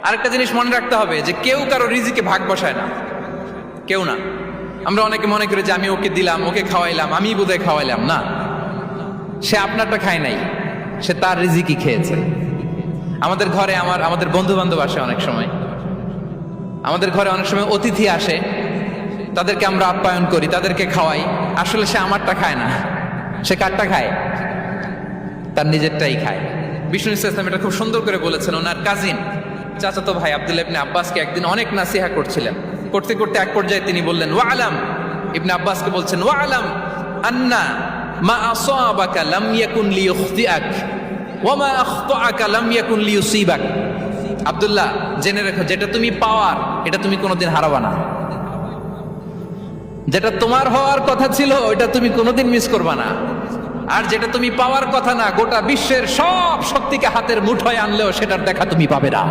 আরেকটা জিনিস মনে রাখতে হবে যে কেউ কারো রিজিকে ভাগ বসায় না, কেউ না। আমরা অনেকে মনে করি যে আমি ওকে দিলাম, ওকে খাওয়াইলাম, আমি বোধহয় খাওয়াইলাম। না, সে আপনারটা খায় নাই, সে তার রিজিকই খেয়েছে। আমাদের ঘরে আমাদের বন্ধু বান্ধব আসে, অনেক সময় আমাদের ঘরে অনেক সময় অতিথি আসে, তাদেরকে আমরা আপ্যায়ন করি, তাদেরকে খাওয়াই। আসলে সে আমারটা খায় না, সে কারটা খায়? তার নিজেরটাই খায়। বিষ্ণু ইসলাম এটা খুব সুন্দর করে বলেছেন। ওনার কাজিন চাচাতো ভাই আব্দুল্লাহ ইবনে আব্বাসকে একদিন অনেক নাসিহা করছিলেন। করতে করতে এক পর্যায়ে তিনি বললেন, ওয়া আলাম, ইবনে আব্বাসকে বলছেন, ওয়া আলাম আন্না মা আসাবাকা লাম ইয়াকুন লিইখতিআক ওয়া মা আখতাআকা লাম ইয়াকুন লিইউসিবাক। আব্দুল্লাহ, জেনে রেখো, যেটা তুমি পাওয়ার এটা তুমি কোনোদিন হারাবা না। যেটা তোমার হওয়ার কথা ছিল ওটা তুমি কোনোদিন মিস করবা না। আর যেটা তুমি পাওয়ার কথা না, গোটা বিশ্বের সব শক্তিকে হাতের মুঠোয় আনলেও সেটার দেখা তুমি পাবে না।